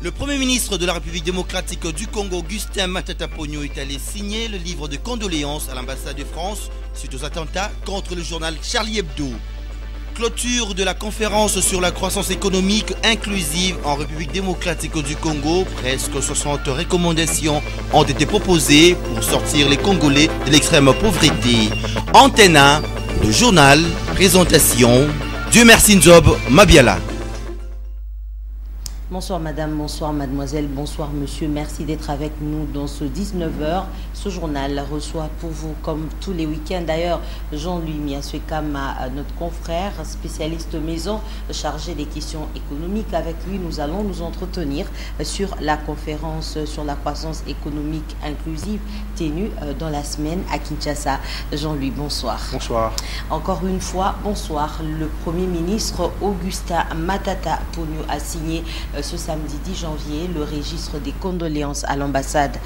Le Premier ministre de la République démocratique du Congo, Augustin Matata Ponyo, est allé signer le livre de condoléances à l'ambassade de France suite aux attentats contre le journal Charlie Hebdo. Clôture de la conférence sur la croissance économique inclusive en République démocratique du Congo. Presque 60 recommandations ont été proposées pour sortir les Congolais de l'extrême pauvreté. Antenne 1, le journal, présentation, Dieu merci Nzob Mabiala. Bonsoir madame, bonsoir mademoiselle, bonsoir monsieur, merci d'être avec nous dans ce 19h. Ce journal reçoit pour vous, comme tous les week-ends d'ailleurs, Jean-Louis Miaswekama, notre confrère, spécialiste maison, chargé des questions économiques. Avec lui, nous allons nous entretenir sur la conférence sur la croissance économique inclusive tenue dans la semaine à Kinshasa. Jean-Louis, bonsoir. Bonsoir. Encore une fois, bonsoir. Le Premier ministre Augustin Matata Ponyo a signé ce samedi 10 janvier le registre des condoléances à l'ambassade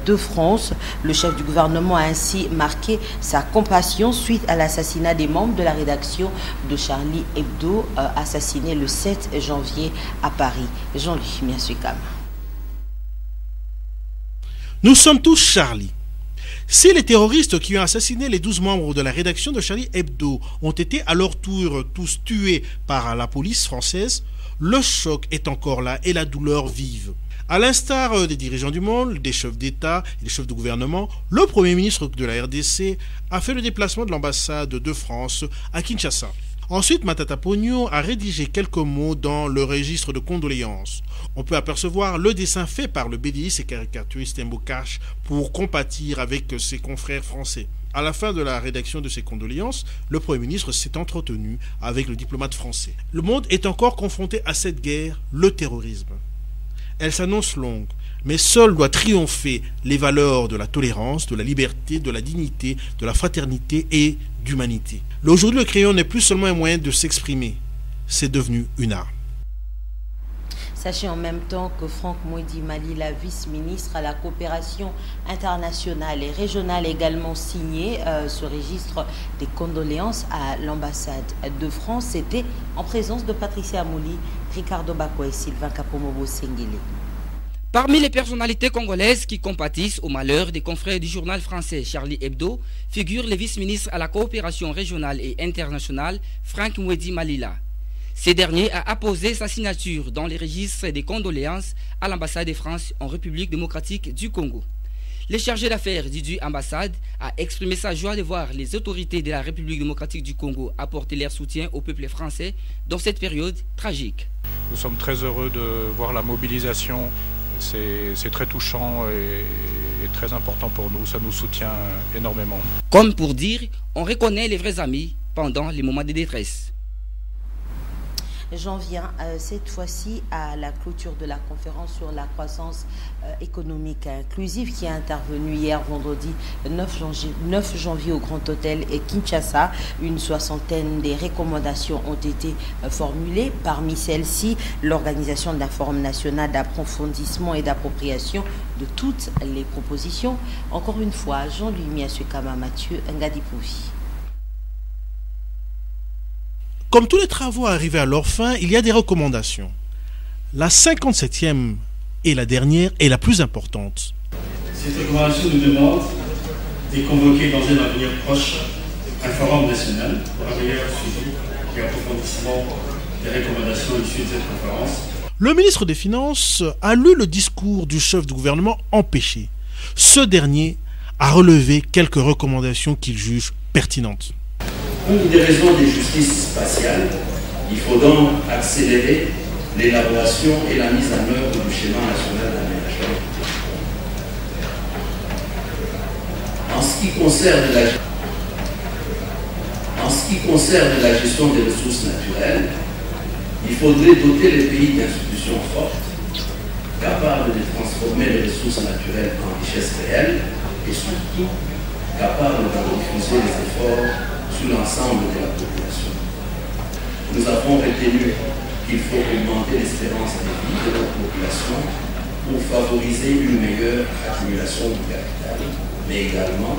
de France. Le chef du gouvernement a ainsi marqué sa compassion suite à l'assassinat des membres de la rédaction de Charlie Hebdo, assassiné le 7 janvier à Paris. Jean-Louis Miaswekama. Nous sommes tous Charlie. Si les terroristes qui ont assassiné les 12 membres de la rédaction de Charlie Hebdo ont été à leur tour tous tués par la police française, le choc est encore là et la douleur vive. À l'instar des dirigeants du monde, des chefs d'État et des chefs de gouvernement, le Premier ministre de la RDC a fait le déplacement de l'ambassade de France à Kinshasa. Ensuite, Matata Ponyo a rédigé quelques mots dans le registre de condoléances. On peut apercevoir le dessin fait par le BDiste et caricaturiste Mbokash pour compatir avec ses confrères français. À la fin de la rédaction de ces condoléances, le Premier ministre s'est entretenu avec le diplomate français. Le monde est encore confronté à cette guerre, le terrorisme. Elle s'annonce longue, mais seul doit triompher les valeurs de la tolérance, de la liberté, de la dignité, de la fraternité et d'humanité. Aujourd'hui, le crayon n'est plus seulement un moyen de s'exprimer, c'est devenu une arme. Sachez en même temps que Franck Mwedi Malila, vice-ministre à la coopération internationale et régionale, a également signé ce registre des condoléances à l'ambassade de France. C'était en présence de Patricia Mouli, Ricardo Bako et Sylvain Kapomobo Sengele. Parmi les personnalités congolaises qui compatissent au malheur des confrères du journal français Charlie Hebdo figure le vice-ministre à la coopération régionale et internationale, Franck Mwedi Malila. Ce dernier a apposé sa signature dans les registres des condoléances à l'ambassade de France en République démocratique du Congo. Le chargé d'affaires du ambassade a exprimé sa joie de voir les autorités de la République démocratique du Congo apporter leur soutien au peuple français dans cette période tragique. Nous sommes très heureux de voir la mobilisation. C'est très touchant et très important pour nous. Ça nous soutient énormément. Comme pour dire, on reconnaît les vrais amis pendant les moments de détresse. J'en viens cette fois-ci à la clôture de la conférence sur la croissance économique inclusive qui est intervenue hier vendredi 9 janvier au Grand Hôtel et Kinshasa. Une soixantaine de recommandations ont été formulées. Parmi celles-ci, l'organisation d'un forum national d'approfondissement et d'appropriation de toutes les propositions. Encore une fois, Jean-Louis Miaswekama, Mathieu Ngadipouvi. Comme tous les travaux arrivés à leur fin, il y a des recommandations. La 57e et la dernière est la plus importante. Cette recommandation nous demande de convoquer dans un avenir proche un forum national pour un meilleur suivi et approfondissement des recommandations issues de cette conférence. Le ministre des Finances a lu le discours du chef du gouvernement empêché. Ce dernier a relevé quelques recommandations qu'il juge pertinentes. Pour des raisons de justice spatiale, il faut donc accélérer l'élaboration et la mise en œuvre du schéma national d'aménagement. En ce qui concerne la gestion des ressources naturelles, il faudrait doter les pays d'institutions fortes, capables de transformer les ressources naturelles en richesses réelles et surtout capables de diffuser les efforts sur l'ensemble de la population. Nous avons retenu qu'il faut augmenter l'espérance de vie de notre population pour favoriser une meilleure accumulation du capital, mais également,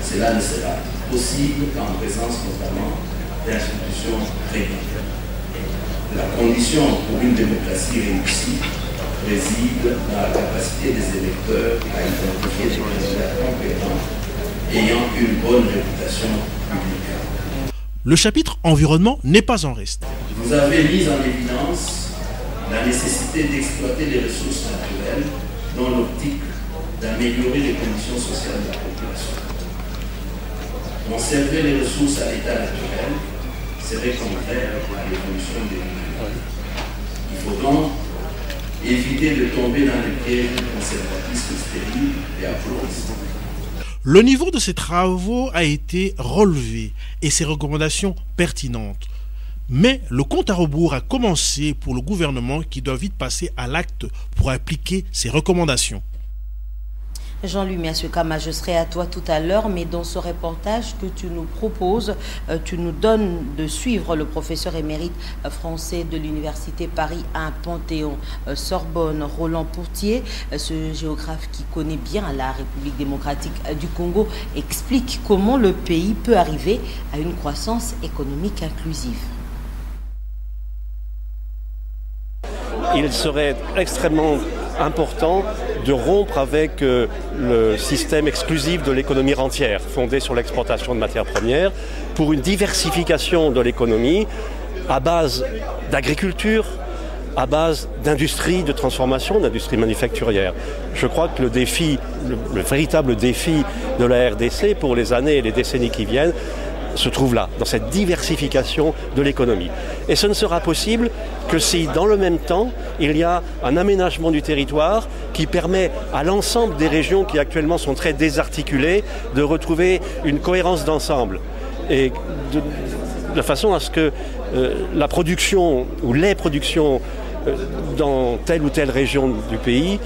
cela ne sera possible qu'en présence notamment d'institutions régulières. La condition pour une démocratie réussie réside dans la capacité des électeurs à identifier des candidats compétents ayant une bonne réputation publique. Le chapitre environnement n'est pas en reste. Vous avez mis en évidence la nécessité d'exploiter les ressources naturelles dans l'optique d'améliorer les conditions sociales de la population. Conserver les ressources à l'état naturel serait contraire à l'évolution des humains. Il faut donc éviter de tomber dans les pièges du conservatisme stérile et applaudissant. Le niveau de ces travaux a été relevé et ses recommandations pertinentes. Mais le compte à rebours a commencé pour le gouvernement qui doit vite passer à l'acte pour appliquer ces recommandations. Jean-Louis Miasukama, je serai à toi tout à l'heure, mais dans ce reportage que tu nous proposes, tu nous donnes de suivre le professeur émérite français de l'Université Paris 1 Panthéon Sorbonne, Roland Pourtier, ce géographe qui connaît bien la République démocratique du Congo, explique comment le pays peut arriver à une croissance économique inclusive. Il serait extrêmement important de rompre avec le système exclusif de l'économie rentière, fondé sur l'exportation de matières premières, pour une diversification de l'économie à base d'agriculture, à base d'industrie de transformation, d'industrie manufacturière. Je crois que le défi, le véritable défi de la RDC pour les années et les décennies qui viennent, se trouve là, dans cette diversification de l'économie. Et ce ne sera possible que si, dans le même temps, il y a un aménagement du territoire qui permet à l'ensemble des régions qui actuellement sont très désarticulées de retrouver une cohérence d'ensemble. Et de façon à ce que la production ou les productions dans telle ou telle région du pays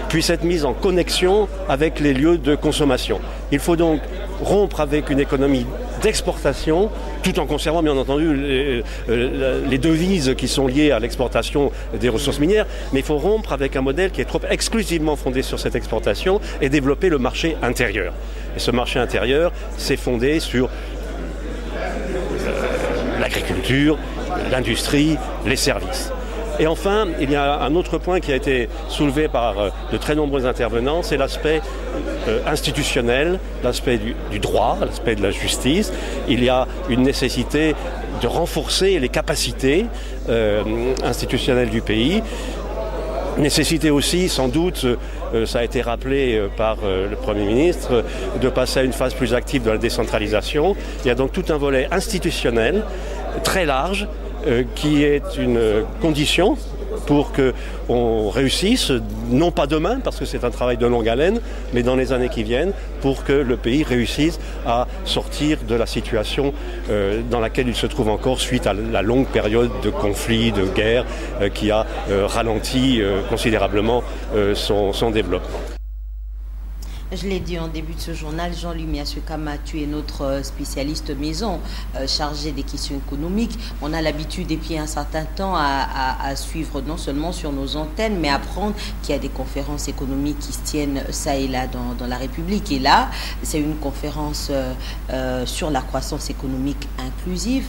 puissent être mises en connexion avec les lieux de consommation. Il faut donc rompre avec une économie d'exportation, tout en conservant bien entendu les devises qui sont liées à l'exportation des ressources minières, mais il faut rompre avec un modèle qui est trop exclusivement fondé sur cette exportation et développer le marché intérieur. Et ce marché intérieur, c'est fondé sur l'agriculture, l'industrie, les services. Et enfin, il y a un autre point qui a été soulevé par de très nombreux intervenants, c'est l'aspect institutionnel, l'aspect du droit, l'aspect de la justice. Il y a une nécessité de renforcer les capacités institutionnelles du pays. Nécessité aussi, sans doute, ça a été rappelé par le Premier ministre, de passer à une phase plus active de la décentralisation. Il y a donc tout un volet institutionnel très large qui est une condition pour qu'on réussisse, non pas demain, parce que c'est un travail de longue haleine, mais dans les années qui viennent, pour que le pays réussisse à sortir de la situation dans laquelle il se trouve encore suite à la longue période de conflits, de guerre, qui a ralenti considérablement son développement. Je l'ai dit en début de ce journal, Jean-Louis Miasukama, tu es notre spécialiste maison chargé des questions économiques. On a l'habitude depuis un certain temps à suivre non seulement sur nos antennes, mais à apprendre qu'il y a des conférences économiques qui se tiennent ça et là dans la République. Et là, c'est une conférence sur la croissance économique inclusive.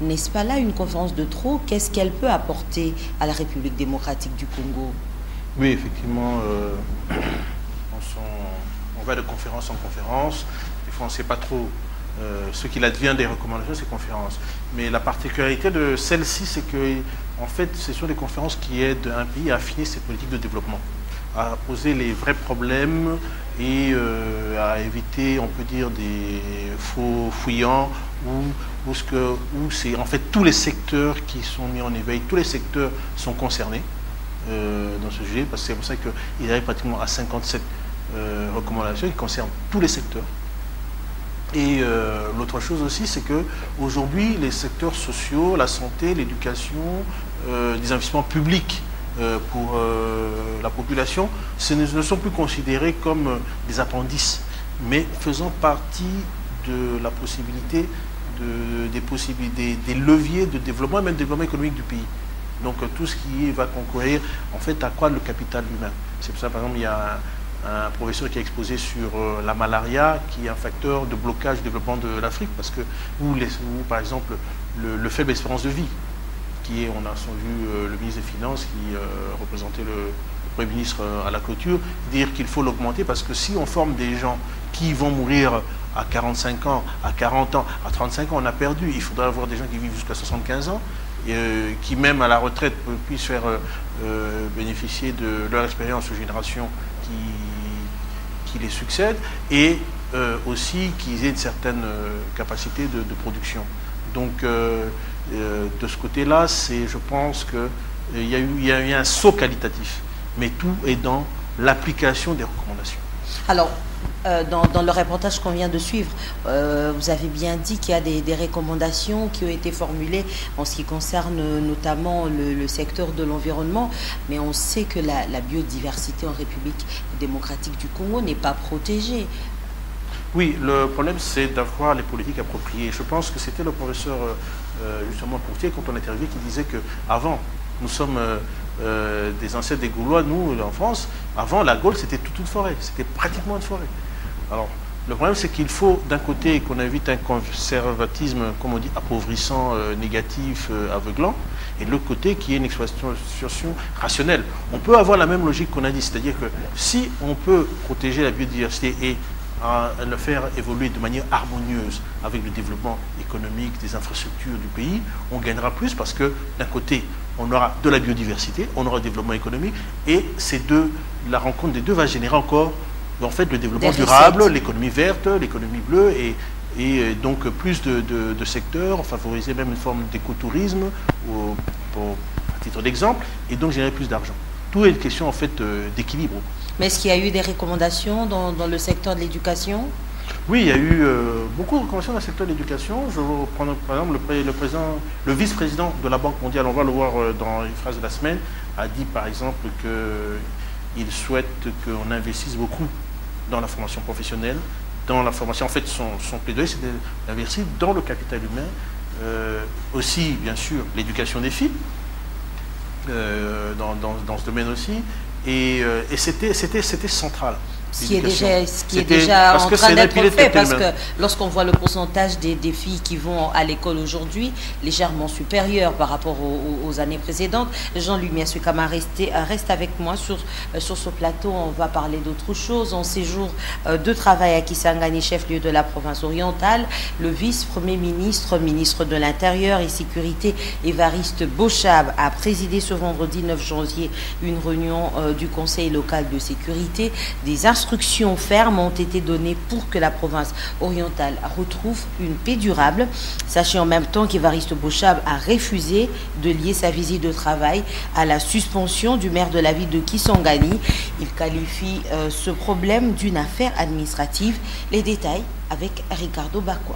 N'est-ce pas là une conférence de trop? Qu'est-ce qu'elle peut apporter à la République démocratique du Congo? Oui, effectivement, on va de conférence en conférence. Des fois, on ne sait pas trop ce qu'il advient des recommandations de ces conférences. Mais la particularité de celle-ci, c'est que, en fait, ce sont des conférences qui aident un pays à affiner ses politiques de développement, à poser les vrais problèmes et à éviter, on peut dire, des faux fuyants où c'est en fait tous les secteurs qui sont mis en éveil, tous les secteurs sont concernés dans ce sujet, parce que c'est pour ça qu'il arrive pratiquement à 57 recommandations qui concernent tous les secteurs. Et l'autre chose aussi, c'est que aujourd'hui, les secteurs sociaux, la santé, l'éducation, des investissements publics pour la population, ne sont plus considérés comme des appendices, mais faisant partie de la possibilité, des leviers de développement, et même de développement économique du pays. Donc tout ce qui va concourir en fait à accroître le capital humain. C'est pour ça, par exemple, il y a un professeur qui a exposé sur la malaria, qui est un facteur de blocage du développement de l'Afrique, parce que, ou par exemple, le faible espérance de vie, qui est, on a vu le ministre des Finances qui représentait le Premier ministre à la clôture, dire qu'il faut l'augmenter parce que si on forme des gens qui vont mourir à 45 ans, à 40 ans, à 35 ans, on a perdu. Il faudra avoir des gens qui vivent jusqu'à 75 ans, qui même à la retraite puissent faire bénéficier de leur expérience aux générations qui les succèdent, et aussi qu'ils aient une certaine capacité de production. Donc de ce côté-là, je pense qu'il y a eu un saut qualitatif, mais tout est dans l'application des recommandations. Alors, dans le reportage qu'on vient de suivre, vous avez bien dit qu'il y a des recommandations qui ont été formulées en ce qui concerne notamment le secteur de l'environnement, mais on sait que la biodiversité en République démocratique du Congo n'est pas protégée. Oui, le problème c'est d'avoir les politiques appropriées. Je pense que c'était le professeur justement Courtier, quand on a interviewé, qui disait qu'avant, nous sommes des ancêtres des Gaulois, nous en France, avant la Gaule c'était toute une forêt, c'était pratiquement une forêt. Alors le problème c'est qu'il faut d'un côté qu'on évite un conservatisme, comme on dit, appauvrissant, négatif, aveuglant, et de l'autre côté qu'il y ait une exploitation rationnelle. On peut avoir la même logique qu'on a dit, c'est-à-dire que si on peut protéger la biodiversité et le faire évoluer de manière harmonieuse avec le développement économique des infrastructures du pays, on gagnera plus parce que d'un côté, on aura de la biodiversité, on aura le développement économique, et la rencontre des deux va générer encore en fait le développement durable, l'économie verte, l'économie bleue, et donc plus de secteurs, favoriser même une forme d'écotourisme à titre d'exemple, et donc générer plus d'argent. Tout est une question en fait d'équilibre. Mais est-ce qu'il y a eu des recommandations dans le secteur de l'éducation? Oui, il y a eu beaucoup de recommandations dans le secteur de l'éducation. Je vais prendre par exemple le vice-président de la Banque mondiale, on va le voir dans les phrases de la semaine, a dit par exemple qu'il souhaite qu'on investisse beaucoup dans la formation professionnelle, dans la formation, en fait son plaidoyer c'est d'investir dans le capital humain, aussi bien sûr l'éducation des filles, dans ce domaine aussi, et c'était central. Ce qui est déjà en train d'être fait, parce que lorsqu'on voit le pourcentage des filles qui vont à l'école aujourd'hui, légèrement supérieur par rapport aux années précédentes. Jean-Louis Miasukama, reste avec moi sur ce plateau. On va parler d'autre chose. En séjour de travail à Kisangani, chef-lieu de la province orientale, le vice-premier ministre, ministre de l'Intérieur et Sécurité, Évariste Bochab, a présidé ce vendredi 9 janvier une réunion du Conseil local de sécurité. Des instructions fermes ont été données pour que la province orientale retrouve une paix durable. Sachez en même temps qu'Évariste Bochab a refusé de lier sa visite de travail à la suspension du maire de la ville de Kisangani. Il qualifie ce problème d'une affaire administrative. Les détails avec Ricardo Bakwa.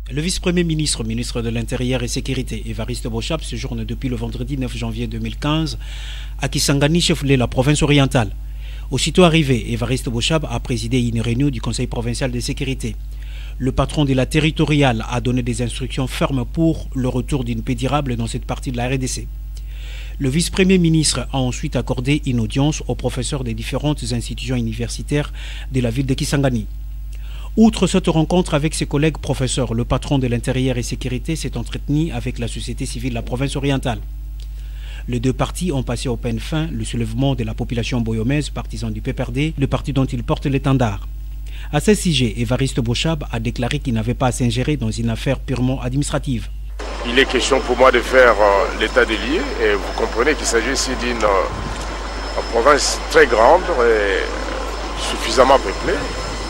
Le vice-premier ministre, ministre de l'Intérieur et Sécurité, Évariste Bochab, séjourne depuis le vendredi 9 janvier 2015 à Kisangani, chef-lieu de la province orientale. Aussitôt arrivé, Évariste Bochab a présidé une réunion du Conseil provincial de sécurité. Le patron de la territoriale a donné des instructions fermes pour le retour d'une paix durable dans cette partie de la RDC. Le vice-premier ministre a ensuite accordé une audience aux professeurs des différentes institutions universitaires de la ville de Kisangani. Outre cette rencontre avec ses collègues professeurs, le patron de l'Intérieur et Sécurité s'est entretenu avec la société civile de la province orientale. Les deux partis ont passé au peine fin le soulèvement de la population boyomaise, partisan du PPRD, le parti dont il porte l'étendard. À ce sujet, Évariste Bochab a déclaré qu'il n'avait pas à s'ingérer dans une affaire purement administrative. Il est question pour moi de faire l'état des lieux, et vous comprenez qu'il s'agit ici d'une province très grande et suffisamment peuplée.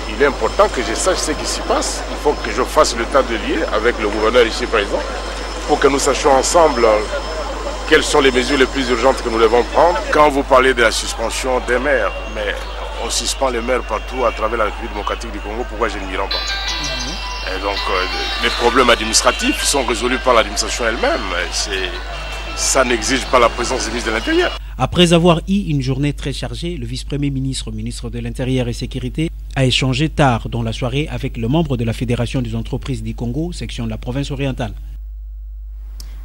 Il est important que je sache ce qui s'y passe. Il faut que je fasse l'état de lieux avec le gouverneur ici présent pour que nous sachions ensemble quelles sont les mesures les plus urgentes que nous devons prendre. Quand vous parlez de la suspension des maires, mais on suspend les maires partout à travers la République démocratique du Congo, pourquoi je ne m'y rends pas? Et donc les problèmes administratifs sont résolus par l'administration elle-même. Ça n'exige pas la présence du ministre de l'Intérieur. Après avoir eu une journée très chargée, le vice-premier ministre, ministre de l'Intérieur et Sécurité, a échangé tard dans la soirée avec le membre de la Fédération des entreprises du Congo, section de la province orientale.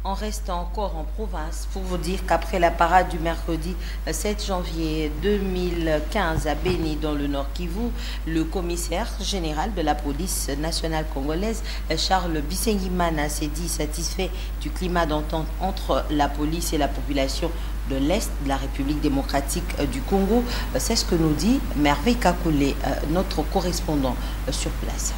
On reste encore en province pour vous dire qu'après la parade du mercredi 7 janvier 2015 à Béni dans le Nord Kivu, le commissaire général de la police nationale congolaise, Charles Bisengimana, s'est dit satisfait du climat d'entente entre la police et la population de l'Est de la République démocratique du Congo. C'est ce que nous dit Merveille Kakoulé, notre correspondant sur place.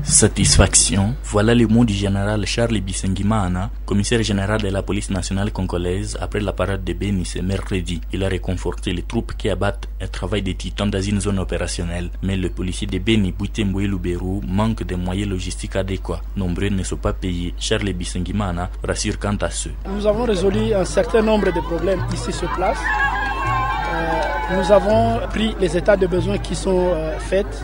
Satisfaction, voilà le mot du général Charles Bisengimana, commissaire général de la police nationale congolaise, après la parade de Beni ce mercredi. Il a réconforté les troupes qui abattent un travail de titan dans une zone opérationnelle. Mais le policier de Beni, Butembo et Lubero, manque de moyens logistiques adéquats. Nombreux ne sont pas payés. Charles Bisengimana rassure quant à ceux. Nous avons résolu un certain nombre de problèmes ici sur place. Nous avons pris les états de besoin qui sont faits.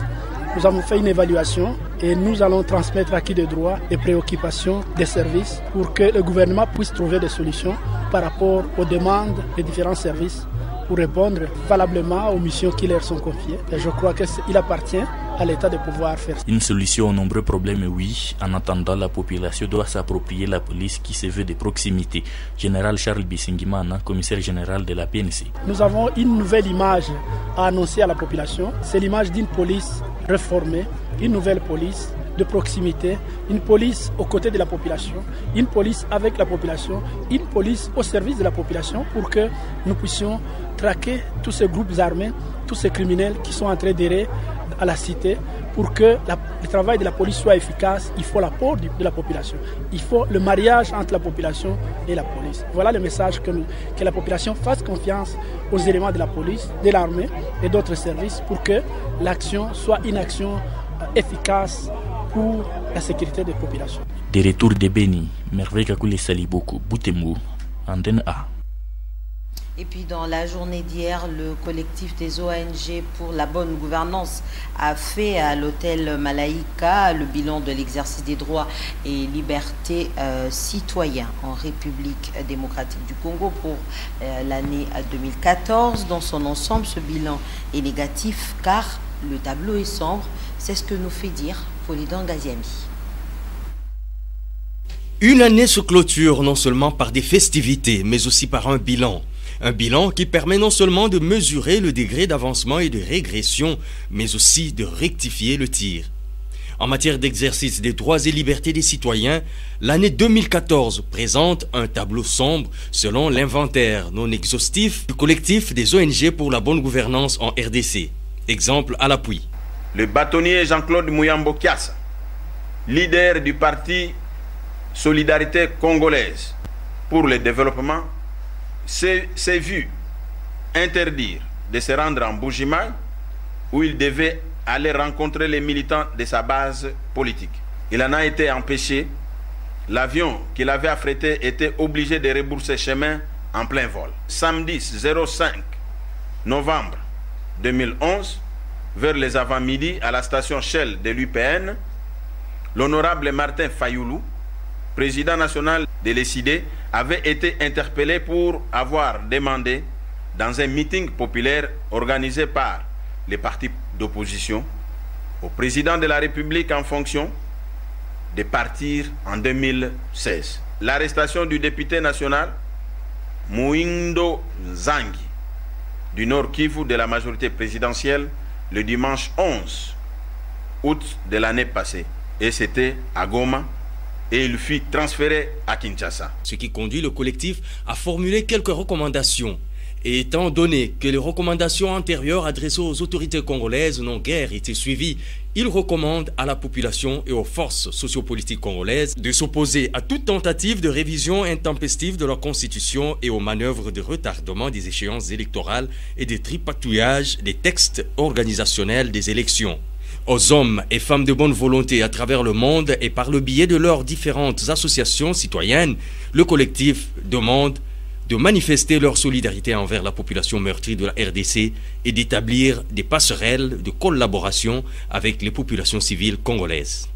Nous avons fait une évaluation et nous allons transmettre à qui de droit les préoccupations des services pour que le gouvernement puisse trouver des solutions par rapport aux demandes des différents services pour répondre valablement aux missions qui leur sont confiées. Et je crois qu'il appartient à l'État de pouvoir faire ça. Une solution aux nombreux problèmes, oui. En attendant, la population doit s'approprier la police qui se veut de proximité. Général Charles Bisengimana, commissaire général de la PNC. Nous avons une nouvelle image à annoncer à la population. C'est l'image d'une police réformée, une nouvelle police de proximité, une police aux côtés de la population, une police avec la population, une police au service de la population pour que nous puissions traquer tous ces groupes armés, tous ces criminels qui sont en train d'errer à la cité. Pour que le travail de la police soit efficace, il faut l'apport de la population. Il faut le mariage entre la population et la police. Voilà le message que la population fasse confiance aux éléments de la police, de l'armée et d'autres services pour que l'action soit une action efficace pour la sécurité des populations. Des retours de Beni, Merveille Kakoulé Saliboko, Butembo, Antenne A. Et puis dans la journée d'hier, le collectif des ONG pour la bonne gouvernance a fait à l'hôtel Malaïka le bilan de l'exercice des droits et libertés citoyens en République démocratique du Congo pour l'année 2014. Dans son ensemble, ce bilan est négatif car le tableau est sombre. C'est ce que nous fait dire Polidan Gaziami. Une année se clôture non seulement par des festivités, mais aussi par un bilan. Un bilan qui permet non seulement de mesurer le degré d'avancement et de régression, mais aussi de rectifier le tir. En matière d'exercice des droits et libertés des citoyens, l'année 2014 présente un tableau sombre selon l'inventaire non exhaustif du collectif des ONG pour la bonne gouvernance en RDC. Exemple à l'appui. Le bâtonnier Jean-Claude Mouyambo Kiassa, leader du parti Solidarité congolaise pour le développement, s'est vu interdire de se rendre en Bujimaï où il devait aller rencontrer les militants de sa base politique. Il en a été empêché. L'avion qu'il avait affrété était obligé de rebourser chemin en plein vol. Samedi 05 novembre 2011, vers les avant-midi, à la station Shell de l'UPN, l'honorable Martin Fayoulou, président national de l'ECID, avait été interpellé pour avoir demandé, dans un meeting populaire organisé par les partis d'opposition, au président de la République en fonction de partir en 2016. L'arrestation du député national Mouindo Zangi du Nord Kivu de la majorité présidentielle le dimanche 11 août de l'année passée. Et c'était à Goma et il fut transféré à Kinshasa. Ce qui conduit le collectif à formuler quelques recommandations. Et étant donné que les recommandations antérieures adressées aux autorités congolaises n'ont guère été suivies, il recommande à la population et aux forces sociopolitiques congolaises de s'opposer à toute tentative de révision intempestive de leur constitution et aux manœuvres de retardement des échéances électorales et de tripatouillage des textes organisationnels des élections. Aux hommes et femmes de bonne volonté à travers le monde et par le biais de leurs différentes associations citoyennes, le collectif demande de manifester leur solidarité envers la population meurtrie de la RDC et d'établir des passerelles de collaboration avec les populations civiles congolaises.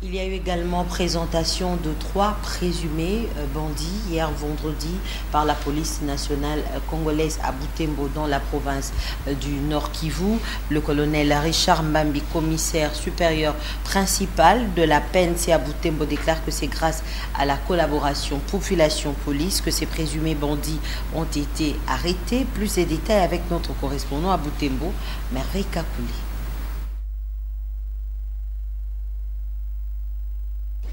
Il y a eu également présentation de 3 présumés bandits hier vendredi par la police nationale congolaise à Butembo dans la province du Nord Kivu. Le colonel Richard Mbambi, commissaire supérieur principal de la PNC à Butembo, déclare que c'est grâce à la collaboration population-police que ces présumés bandits ont été arrêtés. Plus de détails avec notre correspondant à Butembo, Merveille Kakouli.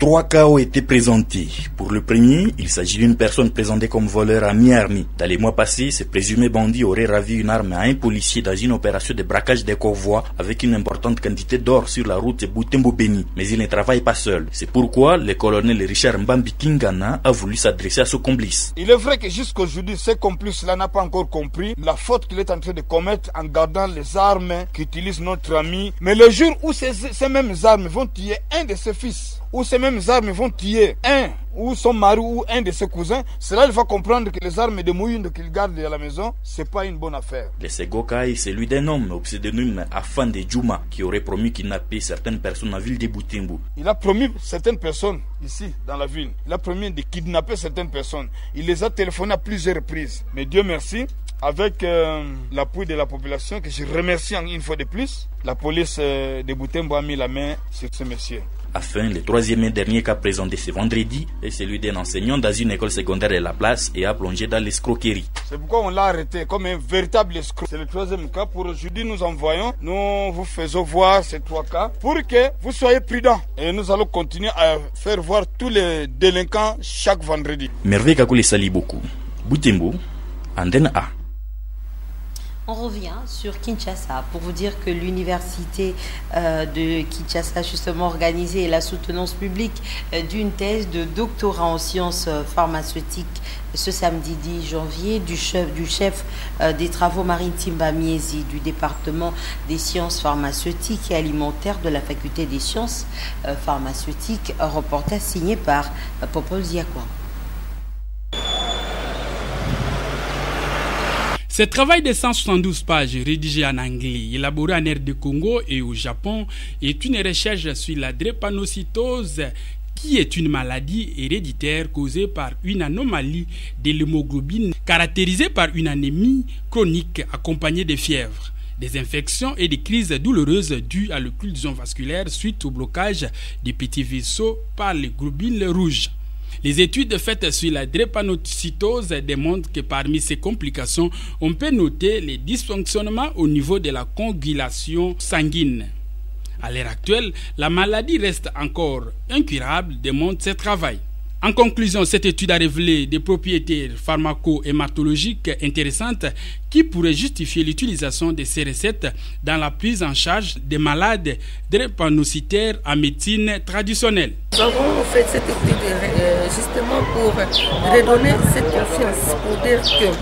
3 cas ont été présentés. Pour le premier, il s'agit d'une personne présentée comme voleur à mi-armée. Dans les mois passés, ce présumé bandit aurait ravi une arme à un policier dans une opération de braquage des convois avec une importante quantité d'or sur la route Butembo-Beni. Mais il ne travaille pas seul. C'est pourquoi le colonel Richard Mbambi Kingana a voulu s'adresser à ce complice. Il est vrai que jusqu'aujourd'hui, ce complice-là n'a pas encore compris la faute qu'il est en train de commettre en gardant les armes qu'utilise notre ami. Mais le jour où ces mêmes armes vont tuer un de ses fils, où ces mêmes armes vont tuer un ou son mari ou un de ses cousins, cela il va comprendre que les armes de Mouyund qu'il garde à la maison, c'est pas une bonne affaire. Le second cas est celui d'un homme au pseudonyme Afande Djouma qui aurait promis kidnapper certaines personnes en ville de Butembo. Il a promis certaines personnes ici dans la ville, il a promis de kidnapper certaines personnes. Il les a téléphonés à plusieurs reprises. Mais Dieu merci, avec l'appui de la population, que je remercie une fois de plus, la police de Butembo a mis la main sur ce monsieur. Enfin, le troisième et dernier cas présenté ce vendredi est celui d'un enseignant dans une école secondaire de la place et a plongé dans l'escroquerie. C'est pourquoi on l'a arrêté comme un véritable escroc. C'est le troisième cas. Pour aujourd'hui, nous vous faisons voir ces 3 cas pour que vous soyez prudents. Et nous allons continuer à faire voir tous les délinquants chaque vendredi. Merveille Kakule sali beaucoup. Butembo, Antenne A. On revient sur Kinshasa pour vous dire que l'université de Kinshasa justement organisé la soutenance publique d'une thèse de doctorat en sciences pharmaceutiques ce samedi 10 janvier du chef des travaux maritimes Bamiezi du département des sciences pharmaceutiques et alimentaires de la faculté des sciences pharmaceutiques, un reportage signé par Popol Ziakwa. Ce travail de 172 pages rédigé en anglais, élaboré en RD Congo et au Japon, est une recherche sur la drépanocytose qui est une maladie héréditaire causée par une anomalie de l'hémoglobine caractérisée par une anémie chronique accompagnée de fièvre, des infections et des crises douloureuses dues à l'occlusion vasculaire suite au blocage des petits vaisseaux par les globules rouges. Les études faites sur la drépanocytose démontrent que parmi ces complications, on peut noter les dysfonctionnements au niveau de la coagulation sanguine. À l'heure actuelle, la maladie reste encore incurable, démontre ce travail. En conclusion, cette étude a révélé des propriétés pharmaco-hématologiques intéressantes qui pourraient justifier l'utilisation de ces recettes dans la prise en charge des malades drépanocytaires en médecine traditionnelle. Nous avons fait cette étude justement pour redonner cette confiance, pour dire que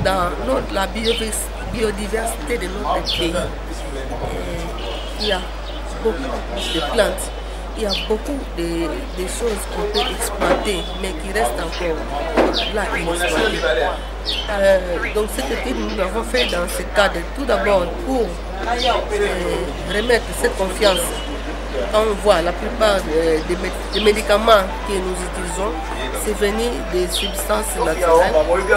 dans la biodiversité de notre pays, il y a beaucoup de plantes. Il y a beaucoup de choses qu'on peut exploiter, mais qui restent encore là inexploitées. Donc cette étude, nous l'avons fait dans ce cadre, tout d'abord pour remettre cette confiance. Quand on voit la plupart des médicaments que nous utilisons, c'est venu des substances naturelles,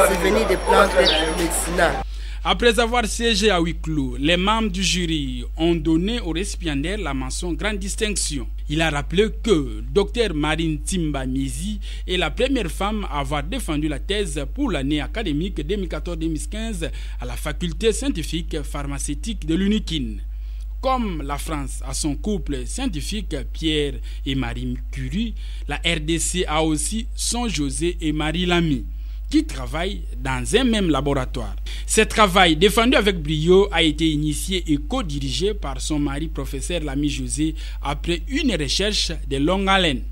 c'est venu des plantes médicinales. Après avoir siégé à huis clos, les membres du jury ont donné au récipiendaire la mention grande distinction. Il a rappelé que Dr Marine Timba Miezi est la première femme à avoir défendu la thèse pour l'année académique 2014-2015 à la faculté scientifique pharmaceutique de l'UNIKIN. Comme la France a son couple scientifique Pierre et Marie Curie, la RDC a aussi son José et Marie Lamy, qui travaillent dans un même laboratoire. Ce travail, défendu avec brio, a été initié et co-dirigé par son mari, professeur Lamy José, après une recherche de longue haleine.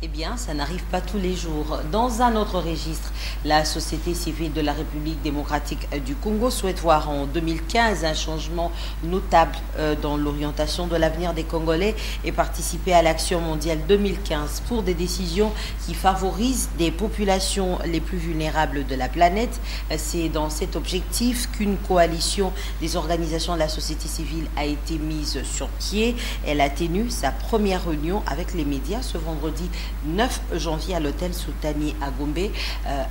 Eh bien, ça n'arrive pas tous les jours. Dans un autre registre, la société civile de la République démocratique du Congo souhaite voir en 2015 un changement notable dans l'orientation de l'avenir des Congolais et participer à l'Action mondiale 2015 pour des décisions qui favorisent des populations les plus vulnérables de la planète. C'est dans cet objectif qu'une coalition des organisations de la société civile a été mise sur pied. Elle a tenu sa première réunion avec les médias ce vendredi 9 janvier à l'hôtel Soutani à Gombe.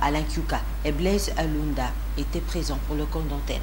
Alain Kyuka et Blaise Alunda étaient présents pour le compte d'antenne.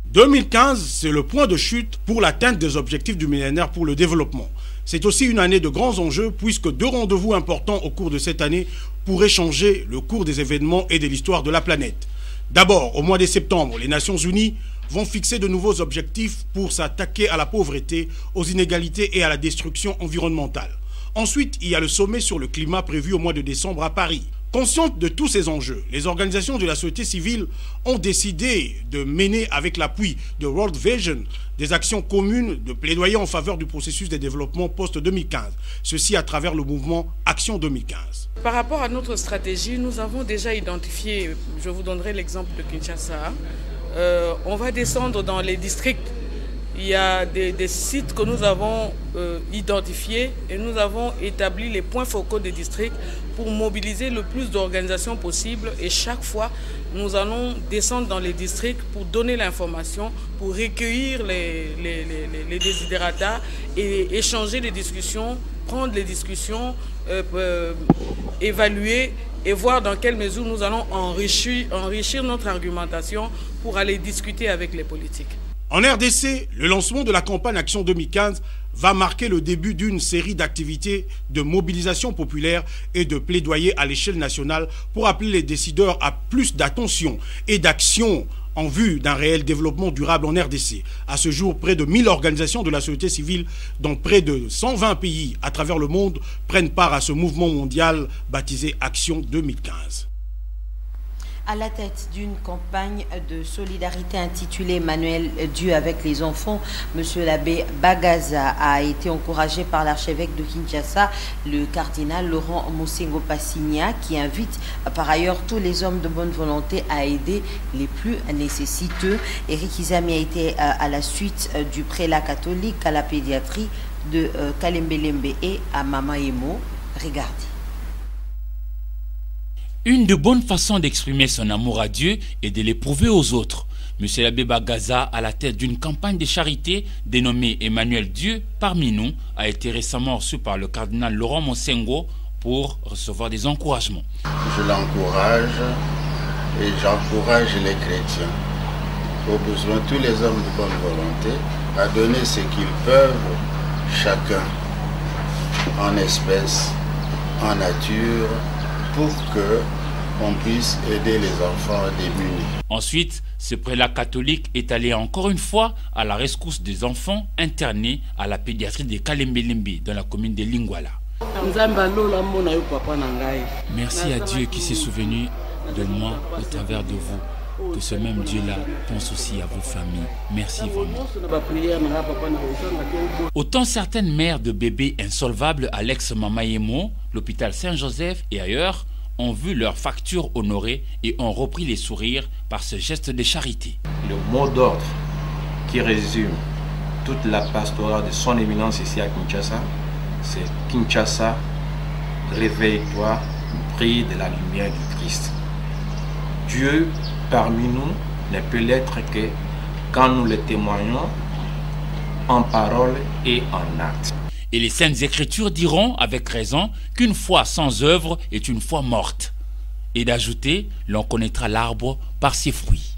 2015, c'est le point de chute pour l'atteinte des objectifs du millénaire pour le développement. C'est aussi une année de grands enjeux puisque 2 rendez-vous importants au cours de cette année pourraient changer le cours des événements et de l'histoire de la planète. D'abord, au mois de septembre, les Nations Unies vont fixer de nouveaux objectifs pour s'attaquer à la pauvreté, aux inégalités et à la destruction environnementale. Ensuite, il y a le sommet sur le climat prévu au mois de décembre à Paris. Conscientes de tous ces enjeux, les organisations de la société civile ont décidé de mener avec l'appui de World Vision des actions communes de plaidoyer en faveur du processus de développement post-2015. Ceci à travers le mouvement Action 2015. Par rapport à notre stratégie, nous avons déjà identifié, je vous donnerai l'exemple de Kinshasa, on va descendre dans les districts. Il y a des sites que nous avons identifiés et nous avons établi les points focaux des districts pour mobiliser le plus d'organisations possible. Et chaque fois, nous allons descendre dans les districts pour donner l'information, pour recueillir les desiderata et échanger les discussions, prendre les discussions, évaluer et voir dans quelle mesure nous allons enrichir notre argumentation pour aller discuter avec les politiques. En RDC, le lancement de la campagne Action 2015 va marquer le début d'une série d'activités de mobilisation populaire et de plaidoyer à l'échelle nationale pour appeler les décideurs à plus d'attention et d'action en vue d'un réel développement durable en RDC. À ce jour, près de 1000 organisations de la société civile dans près de 120 pays à travers le monde prennent part à ce mouvement mondial baptisé Action 2015. À la tête d'une campagne de solidarité intitulée Emmanuel Dieu avec les enfants, M. l'abbé Bagaza a été encouragé par l'archevêque de Kinshasa, le cardinal Laurent Mosengo Passigna, qui invite par ailleurs tous les hommes de bonne volonté à aider les plus nécessiteux. Éric Izami a été à la suite du prélat catholique à la pédiatrie de Kalembelembe et à Mama Emo. Regardez. Une de bonnes façons d'exprimer son amour à Dieu est de l'éprouver aux autres. Monsieur l'abbé Bagaza, à la tête d'une campagne de charité dénommée Emmanuel Dieu parmi nous, a été récemment reçu par le cardinal Laurent Mosengo pour recevoir des encouragements. Je l'encourage et j'encourage les chrétiens, au besoin tous les hommes de bonne volonté, à donner ce qu'ils peuvent, chacun, en espèces, en nature, pour qu'on puisse aider les enfants démunis. Ensuite, ce prélat catholique est allé encore une fois à la rescousse des enfants internés à la pédiatrie de Kalembelembe dans la commune de Lingwala. Merci à Dieu qui s'est souvenu de moi au travers de vous. Que ce même Dieu-là pense aussi à vos familles. Merci vraiment. Autant certaines mères de bébés insolvables à l'ex-Mama Emo, l'hôpital Saint-Joseph et ailleurs ont vu leurs factures honorées et ont repris les sourires par ce geste de charité. Le mot d'ordre qui résume toute la pastorale de son éminence ici à Kinshasa, c'est Kinshasa, réveille-toi, brille de la lumière du Christ. Dieu parmi nous ne peut l'être que quand nous le témoignons en parole et en acte. Et les Saintes Écritures diront avec raison qu'une foi sans œuvre est une foi morte. Et d'ajouter, l'on connaîtra l'arbre par ses fruits.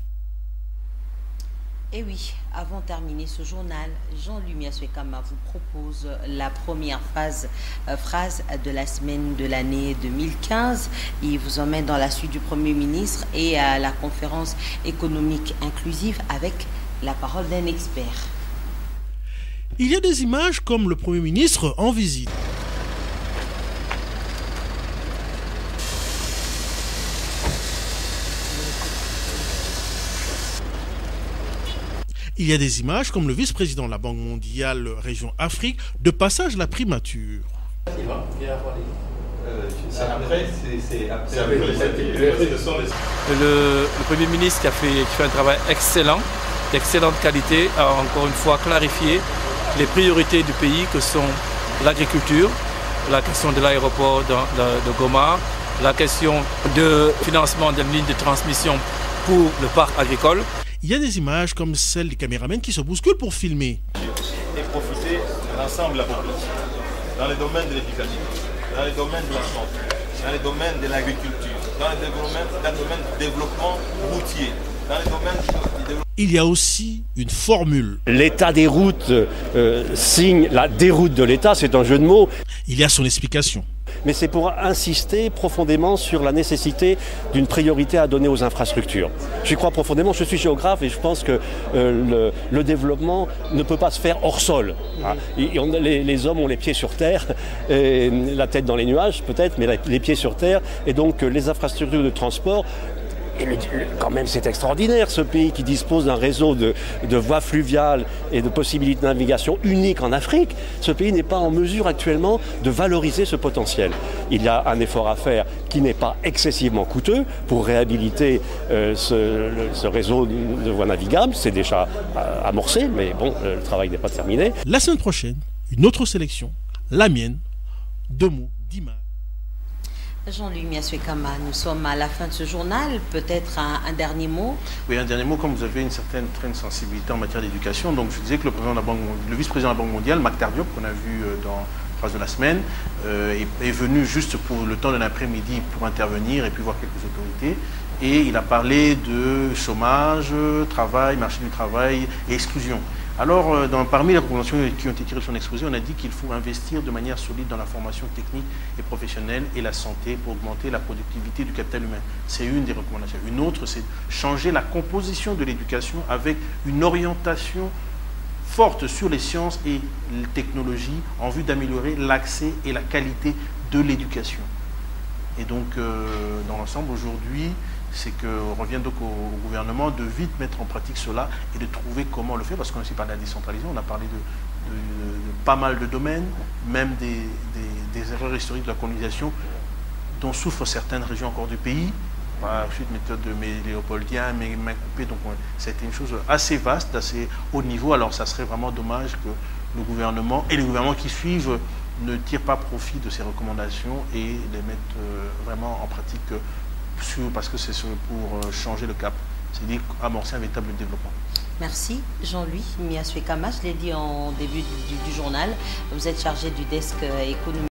Et oui, avant de terminer ce journal, Jean-Louis Miaswekama vous propose la première phrase de la semaine de l'année 2015. Il vous emmène dans la suite du Premier ministre et à la conférence économique inclusive avec la parole d'un expert. Il y a des images comme le Premier ministre en visite. Il y a des images comme le vice-président de la Banque mondiale Région Afrique de passage à la primature. Le Premier ministre qui fait un travail excellent, d'excellente qualité, a encore une fois clarifié les priorités du pays que sont l'agriculture, la question de l'aéroport de Goma, la question de financement de lignes de transmission pour le parc agricole. Il y a des images comme celles des caméramans qui se bousculent pour filmer. Et profiter de l'ensemble de la population, dans les domaines de l'éducation, dans les domaines de la santé, dans les domaines de l'agriculture, dans les domaines du développement routier, dans les domaines du développement. Il y a aussi une formule. L'État déroute signe la déroute de l'État, c'est un jeu de mots. Il y a son explication. mais c'est pour insister profondément sur la nécessité d'une priorité à donner aux infrastructures. J'y crois profondément, je suis géographe et je pense que le développement ne peut pas se faire hors sol. Hein. Les hommes ont les pieds sur terre, et la tête dans les nuages peut-être, mais les pieds sur terre, et donc les infrastructures de transport. Et quand même, c'est extraordinaire, ce pays qui dispose d'un réseau de voies fluviales et de possibilités de navigation uniques en Afrique. Ce pays n'est pas en mesure actuellement de valoriser ce potentiel. Il y a un effort à faire qui n'est pas excessivement coûteux pour réhabiliter ce réseau de voies navigables. C'est déjà amorcé, mais bon, le travail n'est pas terminé. La semaine prochaine, une autre sélection, la mienne, 2 mots d'images. Jean-Louis Miaswekama, nous sommes à la fin de ce journal. Peut-être un dernier mot. Oui, un dernier mot. Comme vous avez une certaine sensibilité en matière d'éducation, donc je disais que le vice-président de la Banque mondiale, Mactar Diop, qu'on a vu dans phrase de la semaine, est venu juste pour le temps de l'après-midi pour intervenir et puis voir quelques autorités. Et il a parlé de chômage, travail, marché du travail et exclusion. Alors, parmi les recommandations qui ont été tirées de son exposé, on a dit qu'il faut investir de manière solide dans la formation technique et professionnelle et la santé pour augmenter la productivité du capital humain. C'est une des recommandations. Une autre, c'est changer la composition de l'éducation avec une orientation forte sur les sciences et les technologies en vue d'améliorer l'accès et la qualité de l'éducation. Et donc, dans l'ensemble, aujourd'hui, c'est qu'on revient donc au gouvernement de vite mettre en pratique cela et de trouver comment le faire, parce qu'on a aussi parlé de la décentralisation, on a parlé de pas mal de domaines, même des erreurs historiques de la colonisation dont souffrent certaines régions encore du pays, par la méthode de léopoldien, main coupée, donc c'était une chose assez vaste, d'assez haut niveau. Alors ça serait vraiment dommage que le gouvernement et les gouvernements qui suivent ne tirent pas profit de ces recommandations et les mettent vraiment en pratique parce que c'est pour changer le cap, c'est-à-dire amorcer un véritable développement. Merci Jean-Louis Miaswekama, je l'ai dit en début du journal, vous êtes chargé du desk économique.